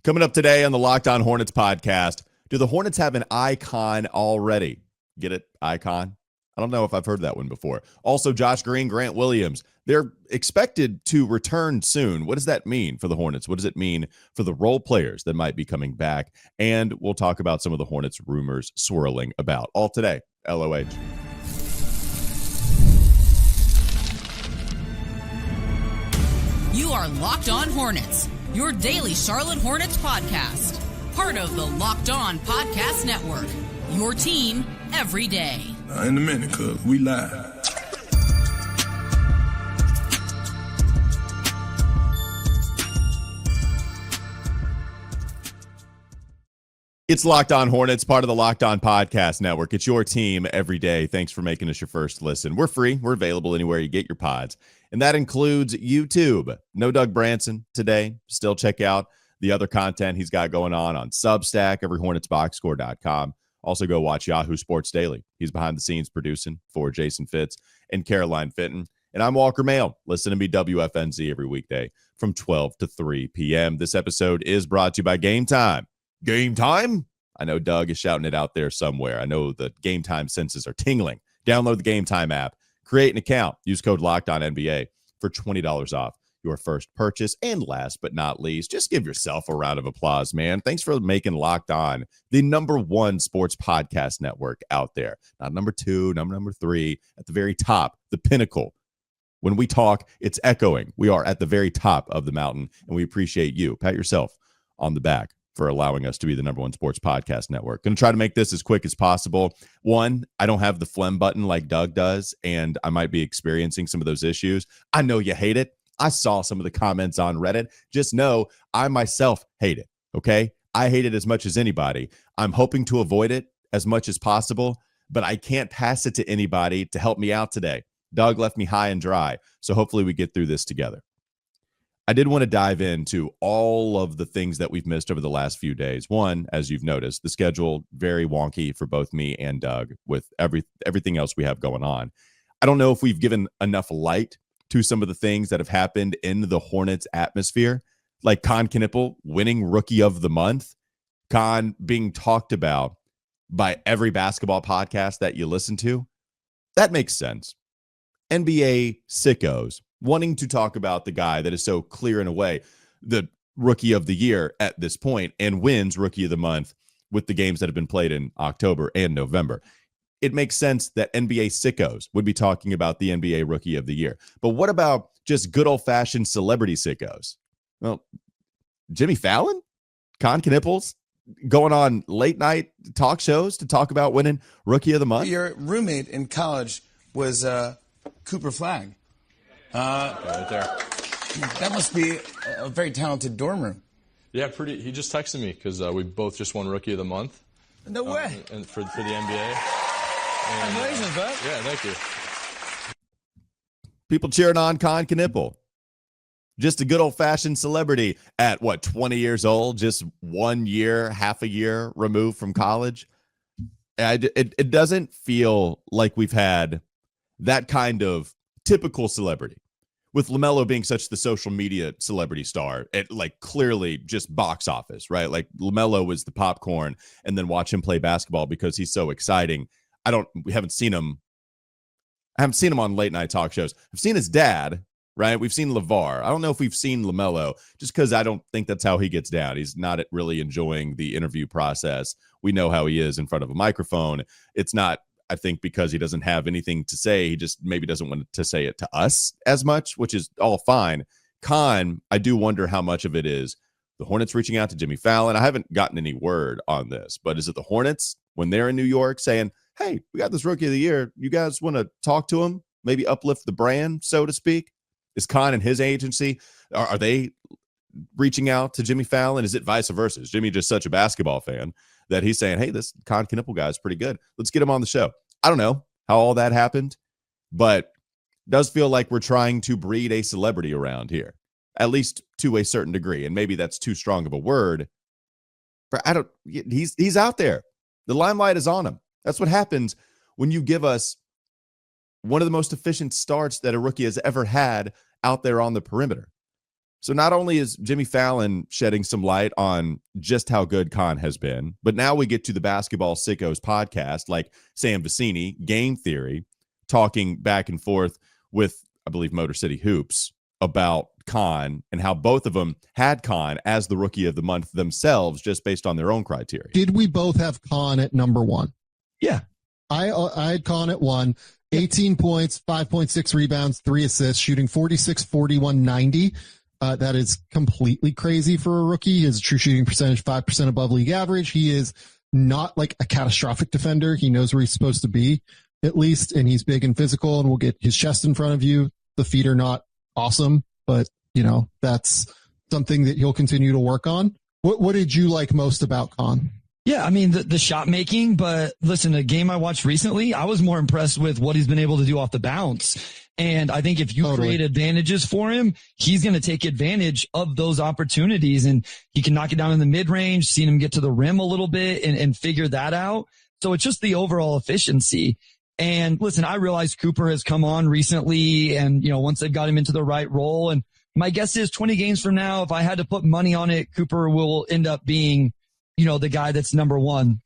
Coming up today on the Locked On Hornets podcast, do the Hornets have an icon already? Get it? Icon? I don't know if I've heard that one before. Also, Josh Green, Grant Williams, they're expected to return soon. What does that mean for the Hornets? What does it mean for the role players that might be coming back? And we'll talk about some of the Hornets rumors swirling about. All today, LOH. You are Locked On Hornets, your daily Charlotte Hornets podcast. Part of the Locked On Podcast Network, your team every day. In a minute, cuz we live. It's Locked On Hornets, part of the Locked On Podcast Network. It's your team every day. Thanks for making us your first listen. We're free. We're available anywhere you get your pods. And that includes YouTube. No Doug Branson today. Still check out the other content he's got going on Substack, everyhornetsboxscore.com. Also go watch Yahoo Sports Daily. He's behind the scenes producing for Jason Fitz and Caroline Fenton. And I'm Walker Mehl. Listen to me WFNZ every weekday from 12 to 3 p.m. This episode is brought to you by Game Time. Game Time? I know Doug is shouting it out there somewhere. I know the Game Time senses are tingling. Download the Game Time app. Create an account. Use code LOCKEDONNBA for $20 off your first purchase. And last but not least, just give yourself a round of applause, man. Thanks for making Locked On the #1 sports podcast network out there. Not number 2, number 3, at the very top, the pinnacle. When we talk, it's echoing. We are at the very top of the mountain, and we appreciate you. Pat yourself on the back for allowing us to be the #1 sports podcast network. Going to try to make this as quick as possible. One, I don't have the phlegm button like Doug does, and I might be experiencing some of those issues. I know you hate it. I saw some of the comments on Reddit. Just know I myself hate it, okay? I hate it as much as anybody. I'm hoping to avoid it as much as possible, but I can't pass it to anybody to help me out today. Doug left me high and dry, so hopefully we get through this together. I did want to dive into all of the things that we've missed over the last few days. One, as you've noticed, the schedule very wonky for both me and Doug with everything else we have going on. I don't know if we've given enough light to some of the things that have happened in the Hornets atmosphere, like Kon Knueppel winning Rookie of the Month, Kon being talked about by every basketball podcast that you listen to. That makes sense. NBA sickos wanting to talk about the guy that is so clear in a way, the Rookie of the Year at this point, and wins Rookie of the Month with the games that have been played in October and November. It makes sense that NBA sickos would be talking about the NBA Rookie of the Year. But what about just good old-fashioned celebrity sickos? Well, Jimmy Fallon? Kon Knueppel's going on late-night talk shows to talk about winning Rookie of the Month? Your roommate in college was Cooper Flagg. Right there. That must be a very talented dorm room. Yeah, pretty. He just texted me because we both just won Rookie of the Month. No way. And for the NBA. And, Congratulations, bud. Yeah, thank you. People cheering on Kon Knueppel. Just a good old-fashioned celebrity at, 20 years old? Just 1 year, half a year removed from college? It doesn't feel like we've had that kind of typical celebrity. With LaMelo being such the social media celebrity star, it clearly just box office, right? Like LaMelo was the popcorn, and then watch him play basketball because he's so exciting. We haven't seen him. I haven't seen him on late night talk shows. I've seen his dad, right? We've seen LeVar. I don't know if we've seen LaMelo, just because I don't think that's how he gets down. He's not really enjoying the interview process. We know how he is in front of a microphone. It's not, I think, because he doesn't have anything to say. He just maybe doesn't want to say it to us as much, which is all fine. Kon, I do wonder how much of it is the Hornets reaching out to Jimmy Fallon. I haven't gotten any word on this, but is it the Hornets when they're in New York saying, hey, we got this Rookie of the Year. You guys want to talk to him? Maybe uplift the brand, so to speak? Is Kon and his agency, are they reaching out to Jimmy Fallon? Is it vice versa? Is Jimmy just such a basketball fan that he's saying, hey, this Kon Knueppel guy is pretty good. Let's get him on the show. I don't know how all that happened, but it does feel like we're trying to breed a celebrity around here, at least to a certain degree. And maybe that's too strong of a word, but he's out there. The limelight is on him. That's what happens when you give us one of the most efficient starts that a rookie has ever had out there on the perimeter. So not only is Jimmy Fallon shedding some light on just how good Kon has been, but now we get to the Basketball Sickos podcast, like Sam Vecini, Game Theory, talking back and forth with, I believe, Motor City Hoops about Kon and how both of them had Kon as the rookie of the month themselves, just based on their own criteria. Did we both have Kon at number one? Yeah. I had Kon at 1, 18 points, 5.6 rebounds, 3 assists, shooting 46, 41, 90. That is completely crazy for a rookie. His true shooting percentage, 5% above league average. He is not like a catastrophic defender. He knows where he's supposed to be, at least, and he's big and physical and will get his chest in front of you. The feet are not awesome, but, that's something that he'll continue to work on. What did you like most about Kon? Yeah, I mean, the shot making, but listen, a game I watched recently, I was more impressed with what he's been able to do off the bounce. And I think if you create advantages for him, he's going to take advantage of those opportunities, and he can knock it down in the mid range, seen him get to the rim a little bit and figure that out. So it's just the overall efficiency. And listen, I realize Cooper has come on recently and, once they've got him into the right role, and my guess is 20 games from now, if I had to put money on it, Cooper will end up being, the guy that's number one.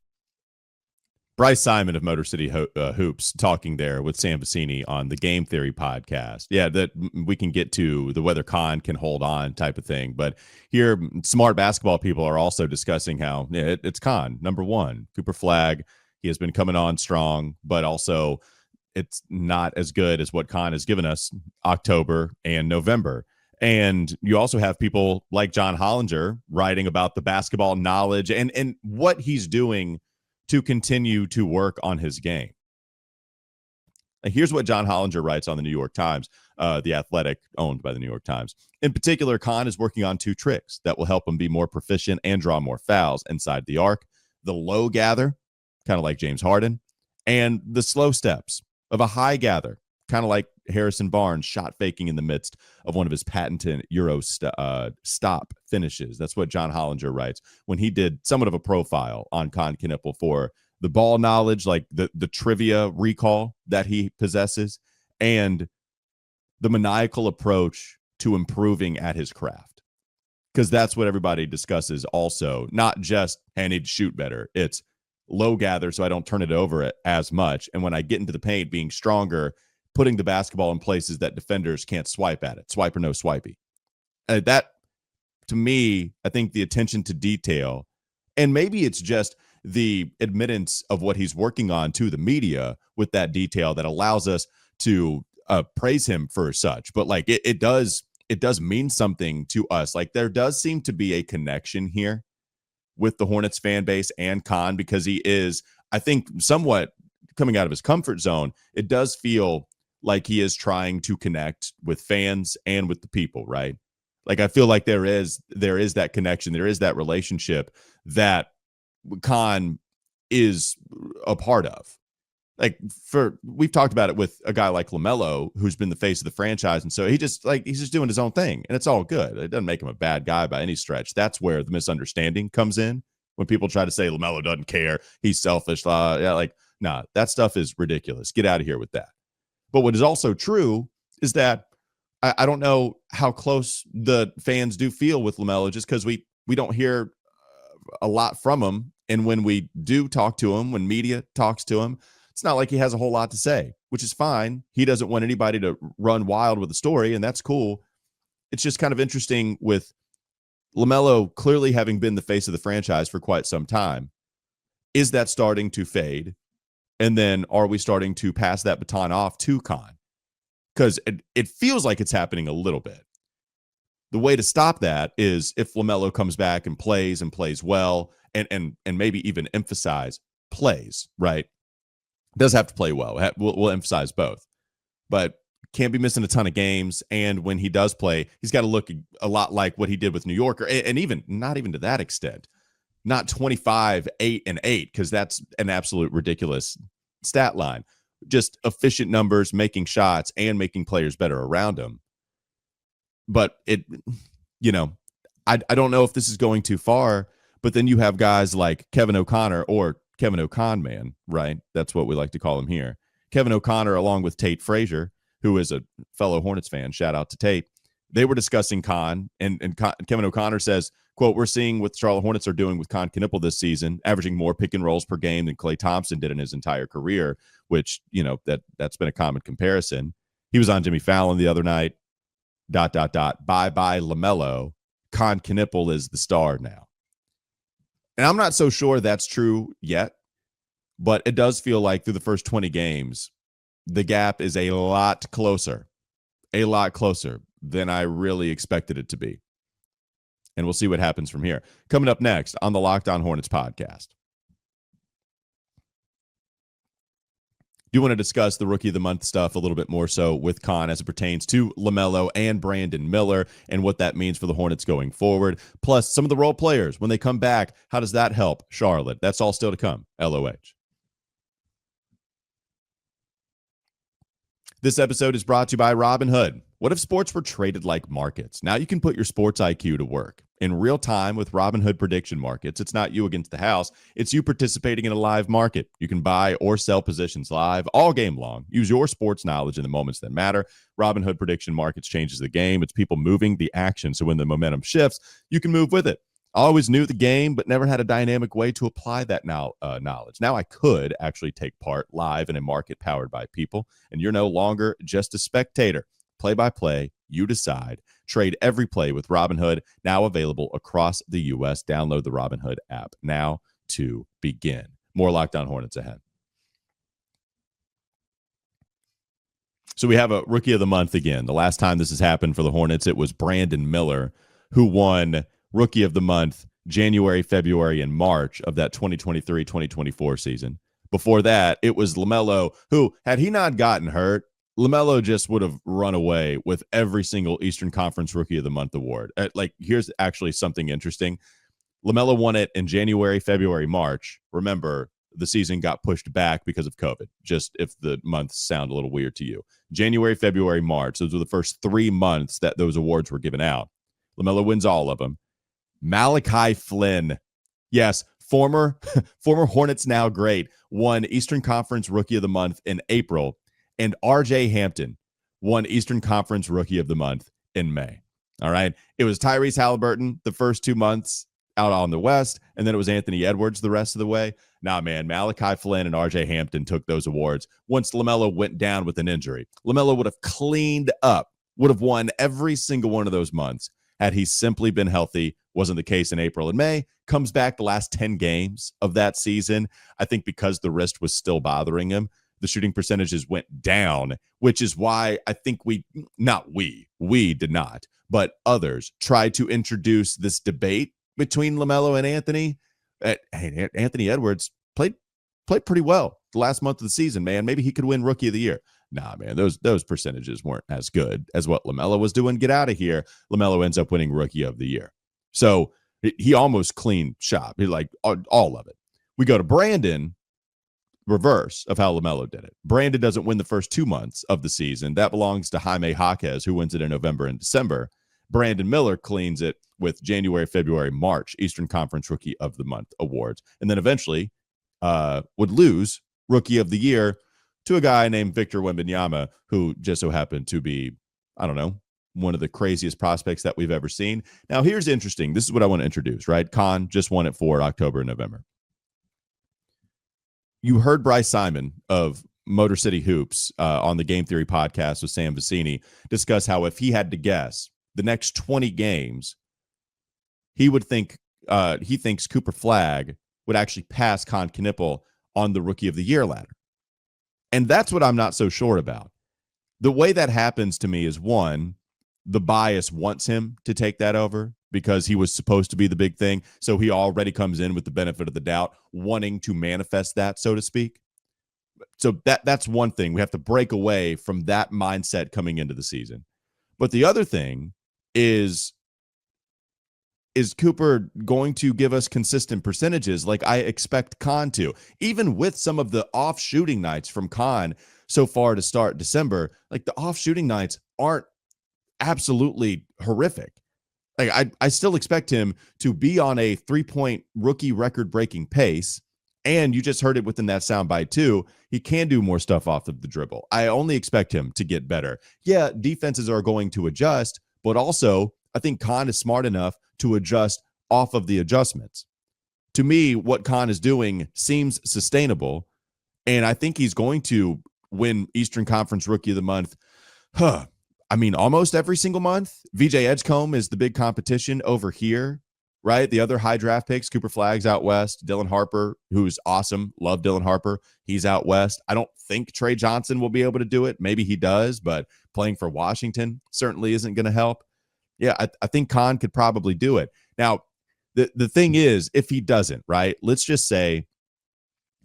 Bryce Simon of Motor City Hoops talking there with Sam Vecini on the Game Theory podcast. Yeah, that we can get to the whether Kon can hold on type of thing. But here, smart basketball people are also discussing how it's Kon, number one. Cooper Flagg, he has been coming on strong, but also it's not as good as what Kon has given us October and November. And you also have people like John Hollinger writing about the basketball knowledge and what he's doing to continue to work on his game. And here's what John Hollinger writes on the New York Times, the Athletic, owned by the New York Times. In particular, Kon is working on 2 tricks that will help him be more proficient and draw more fouls inside the arc. The low gather, kind of like James Harden, and the slow steps of a high gather, kind of like Harrison Barnes shot faking in the midst of one of his patented Euro stop finishes. That's what John Hollinger writes when he did somewhat of a profile on Kon Knueppel for the ball knowledge, like the trivia recall that he possesses, and the maniacal approach to improving at his craft. Because that's what everybody discusses also, not just, hey, I need to shoot better. It's low gather so I don't turn it over as much. And when I get into the paint, being stronger, putting the basketball in places that defenders can't swipe at it, swipe or no swipey. That, to me, I think the attention to detail, and maybe it's just the admittance of what he's working on to the media with that detail that allows us to praise him for such. But like it does mean something to us. Like there does seem to be a connection here with the Hornets fan base and Kon, because he is, I think, somewhat coming out of his comfort zone. It does feel like he is trying to connect with fans and with the people, right? Like I feel like there is that connection, there is that relationship that Kon is a part of. Like we've talked about it with a guy like LaMelo, who's been the face of the franchise, and so he's just doing his own thing, and it's all good. It doesn't make him a bad guy by any stretch. That's where the misunderstanding comes in when people try to say LaMelo doesn't care, he's selfish. Nah, that stuff is ridiculous. Get out of here with that. But what is also true is that I don't know how close the fans do feel with LaMelo, just because we don't hear a lot from him. And when we do talk to him, when media talks to him, it's not like he has a whole lot to say, which is fine. He doesn't want anybody to run wild with the story, and that's cool. It's just kind of interesting with LaMelo clearly having been the face of the franchise for quite some time. Is that starting to fade? And then are we starting to pass that baton off to Kon? Because it feels like it's happening a little bit. The way to stop that is if LaMelo comes back and plays well, and maybe even emphasize plays, right? Does have to play well. We'll emphasize both. But can't be missing a ton of games. And when he does play, he's got to look a lot like what he did with New York, and even not even to that extent. Not 25, 8, and 8, because that's an absolute ridiculous stat line. Just efficient numbers, making shots, and making players better around him. But I don't know if this is going too far, but then you have guys like Kevin O'Connor, or Kevin O'Con Man, right? That's what we like to call him here. Kevin O'Connor, along with Tate Frazier, who is a fellow Hornets fan. Shout out to Tate. they were discussing Kon, and Kevin O'Connor says, quote, "We're seeing what Charlotte Hornets are doing with Kon Knueppel this season, averaging more pick and rolls per game than Klay Thompson did in his entire career," which, that's been a common comparison. He was on Jimmy Fallon the other night, ... Bye-bye LaMelo. Kon Knueppel is the star now. And I'm not so sure that's true yet, but it does feel like through the first 20 games, the gap is a lot closer than I really expected it to be. And we'll see what happens from here. Coming up next on the Locked On Hornets podcast. Do want to discuss the Rookie of the Month stuff a little bit more so with Kon as it pertains to LaMelo and Brandon Miller and what that means for the Hornets going forward. Plus, some of the role players, when they come back, how does that help Charlotte? That's all still to come. LOH. This episode is brought to you by Robinhood. What if sports were traded like markets? Now you can put your sports IQ to work. In real time with Robinhood prediction markets, it's not you against the house. It's you participating in a live market. You can buy or sell positions live all game long. Use your sports knowledge in the moments that matter. Robinhood prediction markets changes the game. It's people moving the action. So when the momentum shifts, you can move with it. I always knew the game, but never had a dynamic way to apply that knowledge. Now I could actually take part live in a market powered by people, and you're no longer just a spectator. Play-by-play, you decide. Trade every play with Robinhood, now available across the U.S. Download the Robinhood app now to begin. More Locked On Hornets ahead. So we have a Rookie of the Month again. The last time this has happened for the Hornets, it was Brandon Miller who won Rookie of the Month January, February, and March of that 2023-2024 season. Before that, it was LaMelo, who, had he not gotten hurt, LaMelo just would have run away with every single Eastern Conference Rookie of the Month award. Here's actually something interesting. LaMelo won it in January, February, March. Remember, the season got pushed back because of COVID, just if the months sound a little weird to you. January, February, March, those were the first 3 months that those awards were given out. LaMelo wins all of them. Malachi Flynn, yes, former Hornets now great, won Eastern Conference Rookie of the Month in April, and RJ Hampton won Eastern Conference Rookie of the Month in May. All right. It was Tyrese Halliburton the first 2 months out on the West, and then it was Anthony Edwards the rest of the way. Nah, man, Malachi Flynn and RJ Hampton took those awards once LaMelo went down with an injury. LaMelo would have cleaned up, would have won every single one of those months had he simply been healthy. Wasn't the case in April and May. Comes back the last 10 games of that season. I think because the wrist was still bothering him, the shooting percentages went down, which is why I think we did not, but others tried to introduce this debate between LaMelo and Anthony. Hey, Anthony Edwards played pretty well the last month of the season, man. Maybe he could win Rookie of the Year. Nah, man, those percentages weren't as good as what LaMelo was doing. Get out of here. LaMelo ends up winning Rookie of the Year. So he almost cleaned shop. He all of it. We go to Brandon, reverse of how LaMelo did it. Brandon doesn't win the first 2 months of the season. That belongs to Jaime Jaquez, who wins it in November and December. Brandon Miller cleans it with January, February, March Eastern Conference Rookie of the Month awards, and then eventually would lose Rookie of the Year to a guy named Victor Wembanyama, who just so happened to be, I don't know, one of the craziest prospects that we've ever seen. Now, here's interesting. This is what I want to introduce, right? Kon just won it for October and November. You heard Bryce Simon of Motor City Hoops on the Game Theory podcast with Sam Vecini discuss how if he had to guess the next 20 games, he thinks Cooper Flagg would actually pass Kon Knueppel on the Rookie of the Year ladder. And that's what I'm not so sure about. The way that happens to me is, one, the bias wants him to take that over because he was supposed to be the big thing. So he already comes in with the benefit of the doubt, wanting to manifest that, so to speak. So that's one thing. We have to break away from that mindset coming into the season. But the other thing is Cooper going to give us consistent percentages like I expect Kon to? Even with some of the off shooting nights from Kon so far to start December, like the off shooting nights aren't absolutely horrific. Like I still expect him to be on a 3-point rookie record breaking pace. And you just heard it within that soundbite too. He can do more stuff off of the dribble. I only expect him to get better. Yeah, defenses are going to adjust, but also I think Kon is smart enough to adjust off of the adjustments. To me, what Kon is doing seems sustainable, and I think he's going to win Eastern Conference Rookie of the Month. I mean, almost every single month. VJ Edgecombe is the big competition over here, right? The other high draft picks, Cooper Flagg's out west. Dylan Harper, who's awesome. Love Dylan Harper. He's out west. I don't think Trey Johnson will be able to do it. Maybe he does, but playing for Washington certainly isn't going to help. Yeah, I think Kon could probably do it. Now, the thing is, if he doesn't, right, let's just say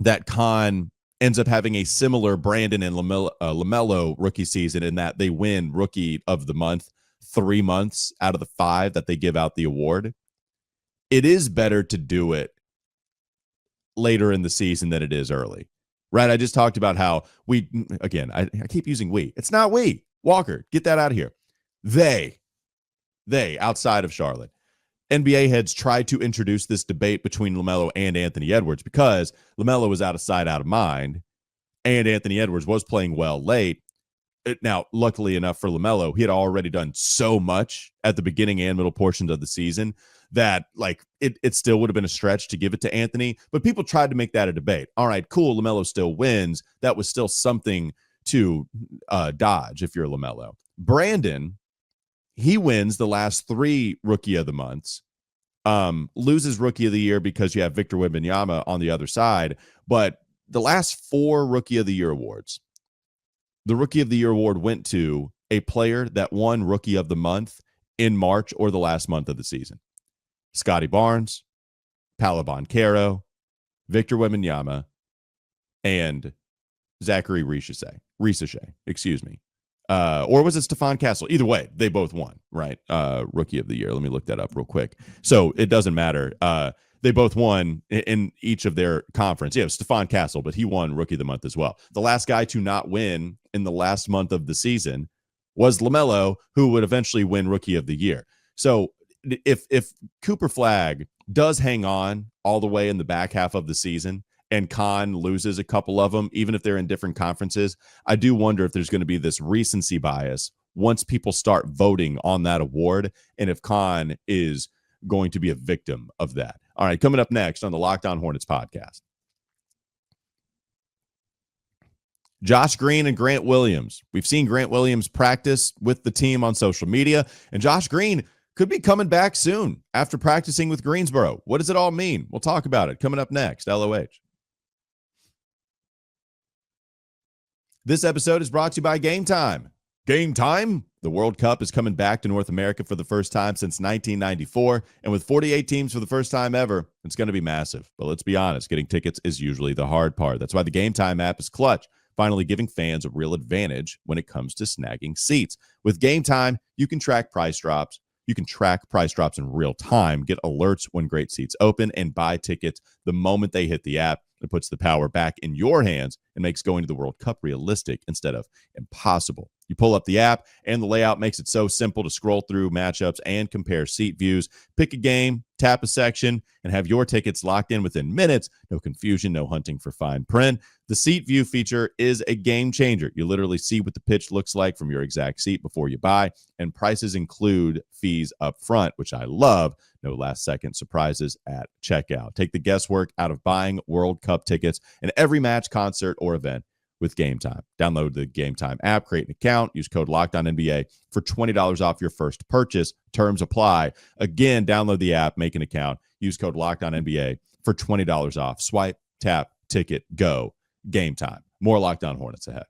that Kon ends up having a similar Brandon and LaMelo rookie season in that they win Rookie of the Month 3 months out of the 5 that they give out the award. It is better to do it later in the season than it is early, right? I just talked about how I keep using we. It's not we. Walker, get that out of here. They, outside of Charlotte, NBA heads tried to introduce this debate between LaMelo and Anthony Edwards because LaMelo was out of sight, out of mind, and Anthony Edwards was playing well late. Now, luckily enough for LaMelo, he had already done so much at the beginning and middle portions of the season that it still would have been a stretch to give it to Anthony. But people tried to make that a debate. All right, cool, LaMelo still wins. That was still something to dodge if you're LaMelo. Brandon, he wins the last 3 Rookie of the Months, loses Rookie of the Year because you have Victor Wembanyama on the other side. But the last 4 Rookie of the Year awards, the Rookie of the Year award went to a player that won Rookie of the Month in March or the last month of the season. Scotty Barnes, Paolo Banchero, Victor Wembanyama, and Zachary Risache, excuse me. Or was it Stephon Castle? Either way, they both won, right? Rookie of the Year. Let me look that up real quick. So it doesn't matter. They both won in each of their conference. Yeah, it was Stephon Castle, but he won Rookie of the Month as well. The last guy to not win in the last month of the season was LaMelo, who would eventually win Rookie of the Year. So if Cooper Flagg does hang on all the way in the back half of the season and Kon loses a couple of them, even if they're in different conferences, I do wonder if there's going to be this recency bias once people start voting on that award, and if Kon is going to be a victim of that. All right, coming up next on the Locked On Hornets podcast, Josh Green and Grant Williams. We've seen Grant Williams practice with the team on social media, and Josh Green could be coming back soon after practicing with Greensboro. What does it all mean? We'll talk about it coming up next. LOH. This episode is brought to you by Game Time. Game Time? The World Cup is coming back to North America for the first time since 1994, and with 48 teams for the first time ever, it's going to be massive. But let's be honest, getting tickets is usually the hard part. That's why the Game Time app is clutch, finally giving fans a real advantage when it comes to snagging seats. With Game Time, you can track price drops. You can track price drops in real time, get alerts when great seats open, and buy tickets the moment they hit the app. It puts the power back in your hands and makes going to the World Cup realistic instead of impossible. You pull up the app, and the layout makes it so simple to scroll through matchups and compare seat views. Pick a game, tap a section, and have your tickets locked in within minutes. No confusion, no hunting for fine print. The seat view feature is a game changer. You literally see what the pitch looks like from your exact seat before you buy, and prices include fees up front, which I love. No last-second surprises at checkout. Take the guesswork out of buying World Cup tickets and every match, concert, or event with Game Time. Download the Game Time app, create an account, use code LOCKEDONNBA for $20 off your first purchase. Terms apply. Again, download the app, make an account, use code LOCKEDONNBA for $20 off. Swipe, tap, ticket, go. Game Time. More Locked On Hornets ahead.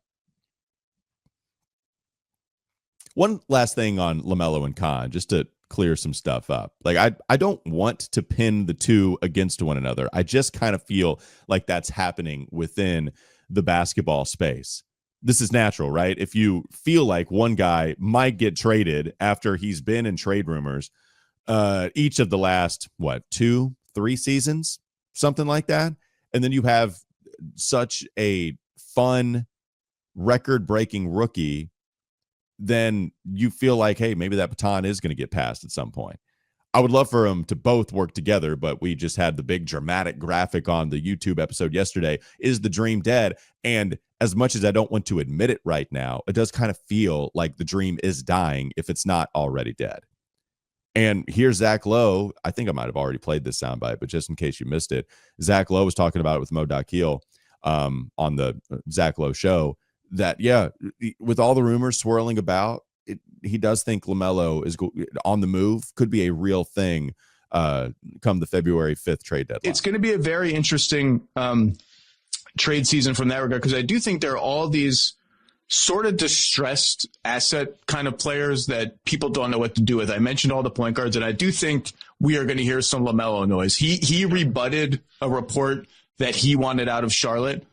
One last thing on LaMelo and Kon, just to clear some stuff up. I don't want to pin the two against one another. I just kind of feel like that's happening within the basketball space. This is natural, right? If you feel like one guy might get traded after he's been in trade rumors each of the last, 2-3 seasons, something like that, and then you have such a fun, record-breaking rookie, then you feel like, hey, maybe that baton is going to get passed at some point. I would love for them to both work together, but we just had the big dramatic graphic on the YouTube episode yesterday. Is the dream dead? And as much as I don't want to admit it right now, it does kind of feel like the dream is dying if it's not already dead. And here's Zach Lowe. I think I might have already played this soundbite, but just in case you missed it, Zach Lowe was talking about it with Mo Dakhil on the Zach Lowe show that, yeah, with all the rumors swirling about, he does think LaMelo is on the move, could be a real thing come the February 5th trade deadline. It's going to be a very interesting trade season from that regard, because I do think there are all these sort of distressed asset kind of players that people don't know what to do with. I mentioned all the point guards, and I do think we are going to hear some LaMelo noise. He rebutted a report that he wanted out of Charlotte.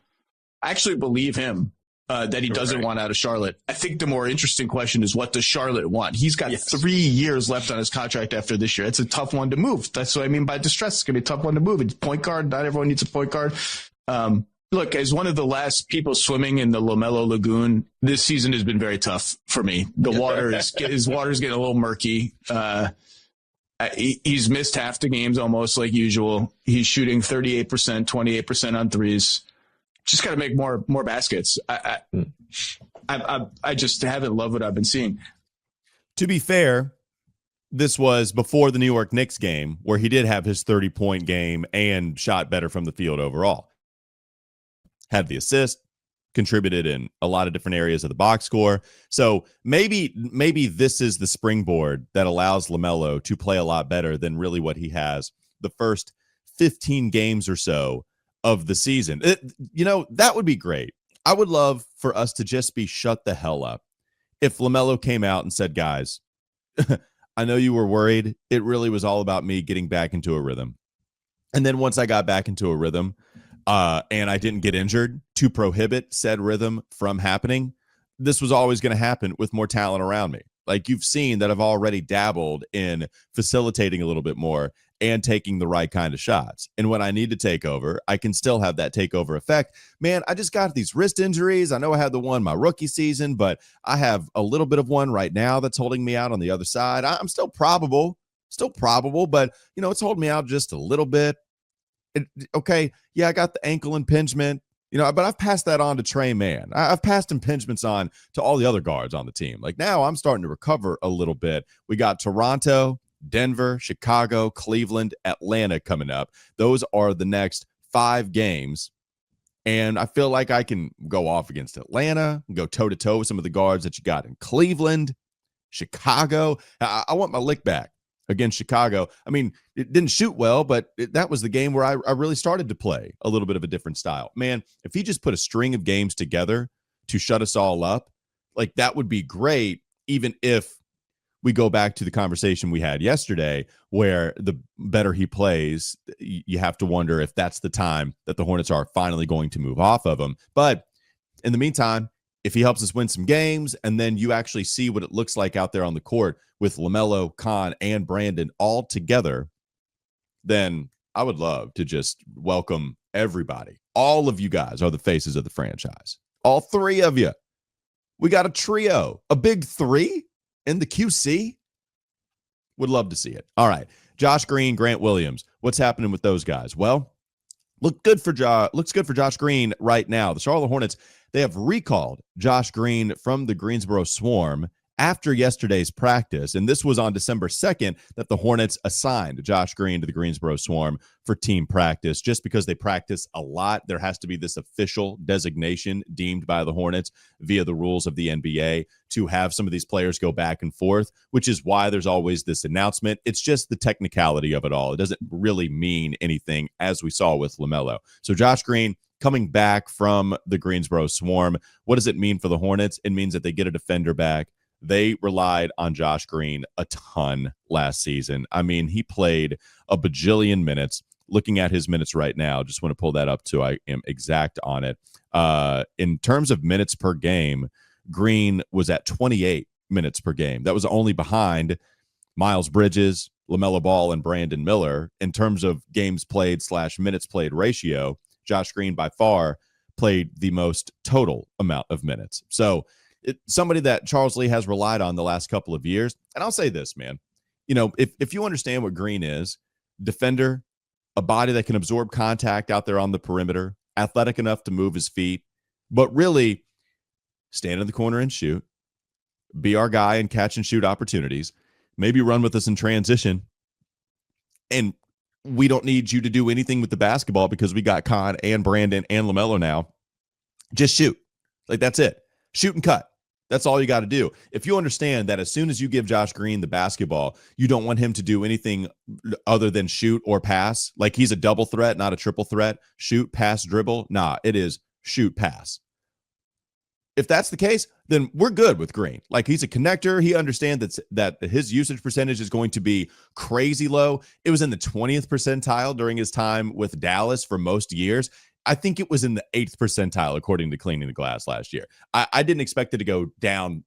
I actually believe him that he doesn't want out of Charlotte. I think the more interesting question is, what does Charlotte want? He's got 3 years left on his contract after this year. It's a tough one to move. That's what I mean by distress. It's going to be a tough one to move. It's point guard. Not everyone needs a point guard. Look, as one of the last people swimming in the LaMelo Lagoon, this season has been very tough for me. His water's getting a little murky. He's missed half the games almost like usual. He's shooting 38%, 28% on threes. Just got to make more baskets. I just haven't loved what I've been seeing. To be fair, this was before the New York Knicks game where he did have his 30-point game and shot better from the field overall. Had the assist, contributed in a lot of different areas of the box score. So maybe this is the springboard that allows LaMelo to play a lot better than really what he has the first 15 games or so of the season. That would be great. I would love for us to just be shut the hell up if LaMelo came out and said, guys, I know you were worried. It really was all about me getting back into a rhythm. And then once I got back into a rhythm, and I didn't get injured to prohibit said rhythm from happening, this was always going to happen with more talent around me. Like you've seen that I've already dabbled in facilitating a little bit more and taking the right kind of shots. And when I need to take over, I can still have that takeover effect. Man, I just got these wrist injuries. I know I had the one my rookie season, but I have a little bit of one right now that's holding me out on the other side. I'm still probable, but it's holding me out just a little bit. Okay, yeah, I got the ankle impingement, but I've passed that on to Trey Mann. I've passed impingements on to all the other guards on the team. Like now I'm starting to recover a little bit. We got Toronto, Denver, Chicago, Cleveland, Atlanta coming up. Those are the next 5 games. And I feel like I can go off against Atlanta, go toe-to-toe with some of the guards that you got in Cleveland, Chicago. I want my lick back against Chicago. I mean, it didn't shoot well, but that was the game where I really started to play a little bit of a different style. Man, if he just put a string of games together to shut us all up, like that would be great, even if we go back to the conversation we had yesterday where the better he plays, you have to wonder if that's the time that the Hornets are finally going to move off of him. But in the meantime, if he helps us win some games and then you actually see what it looks like out there on the court with LaMelo, Kon, and Brandon all together, then I would love to just welcome everybody. All of you guys are the faces of the franchise. All 3 of you. We got a trio, a big 3 in the QC. Would love to see it. All right. Josh Green, Grant Williams. What's happening with those guys? Well, looks good for Josh Green right now. The Charlotte Hornets, they have recalled Josh Green from the Greensboro Swarm after yesterday's practice. And this was on December 2nd that the Hornets assigned Josh Green to the Greensboro Swarm for team practice. Just because they practice a lot, there has to be this official designation deemed by the Hornets via the rules of the NBA to have some of these players go back and forth, which is why there's always this announcement. It's just the technicality of it all. It doesn't really mean anything, as we saw with LaMelo. So Josh Green coming back from the Greensboro Swarm. What does it mean for the Hornets? It means that they get a defender back. They relied on Josh Green a ton last season. I mean, he played a bajillion minutes. Looking at his minutes right now, just want to pull that up too. I am exact on it. In terms of minutes per game, Green was at 28 minutes per game. That was only behind Miles Bridges, LaMelo Ball, and Brandon Miller. In terms of games played / minutes played ratio, Josh Green by far played the most total amount of minutes. So somebody that Charles Lee has relied on the last couple of years. And I'll say this, man, if you understand what Green is, defender, a body that can absorb contact out there on the perimeter, athletic enough to move his feet, But really, stand in the corner and shoot. Be our guy and catch and shoot opportunities. Maybe run with us in transition. And we don't need you to do anything with the basketball because we got Kon and Brandon and LaMelo now. Just shoot. Like, that's it. Shoot and cut. That's all you got to do. If you understand that as soon as you give Josh Green the basketball, you don't want him to do anything other than shoot or pass. Like, he's a double threat, not a triple threat. Shoot, pass, dribble. Nah, it is shoot, pass. If that's the case, then we're good with Green. Like, he's a connector. He understands that his usage percentage is going to be crazy low. It was in the 20th percentile during his time with Dallas for most years. I think it was in the 8th percentile, according to Cleaning the Glass last year. I didn't expect it to go down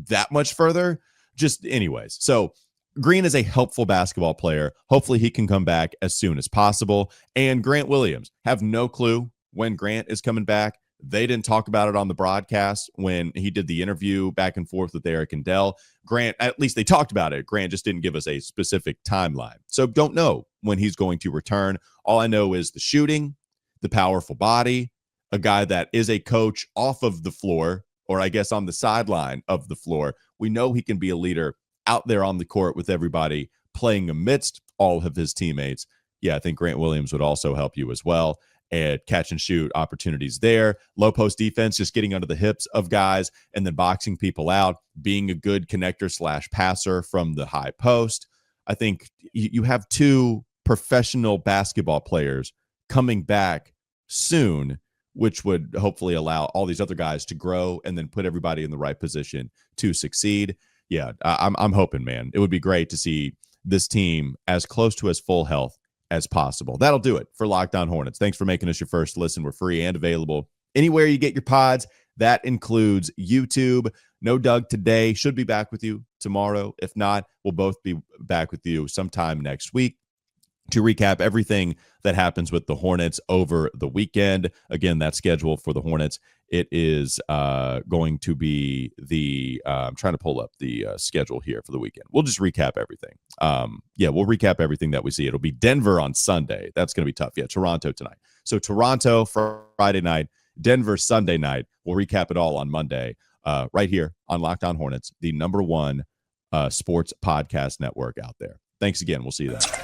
that much further. Just anyways. So Green is a helpful basketball player. Hopefully he can come back as soon as possible. And Grant Williams, have no clue when Grant is coming back. They didn't talk about it on the broadcast when he did the interview back and forth with Eric and Dell. Grant, at least they talked about it. Grant just didn't give us a specific timeline. So don't know when he's going to return. All I know is the shooting, the powerful body, a guy that is a coach off of the floor, or I guess on the sideline of the floor. We know he can be a leader out there on the court with everybody, playing amidst all of his teammates. Yeah, I think Grant Williams would also help you as well. And catch and shoot opportunities there. Low post defense, just getting under the hips of guys and then boxing people out, being a good connector / passer from the high post. I think you have two professional basketball players coming back soon, which would hopefully allow all these other guys to grow and then put everybody in the right position to succeed. Yeah, I'm hoping, man. It would be great to see this team as close to as full health as possible. That'll do it for Locked On Hornets. Thanks for making us your first listen. We're free and available anywhere you get your pods. That includes YouTube. No Doug today. Should be back with you tomorrow. If not, we'll both be back with you sometime next week to recap everything that happens with the Hornets over the weekend. Again, that schedule for the Hornets, it is going to be the I'm trying to pull up the schedule here for the weekend. We'll just recap everything. We'll recap everything that we see. It'll be Denver on Sunday. That's going to be tough. Yeah, Toronto tonight. So Toronto Friday night, Denver Sunday night. We'll recap it all on Monday right here on Locked On Hornets, the #1 sports podcast network out there. Thanks again. We'll see you then.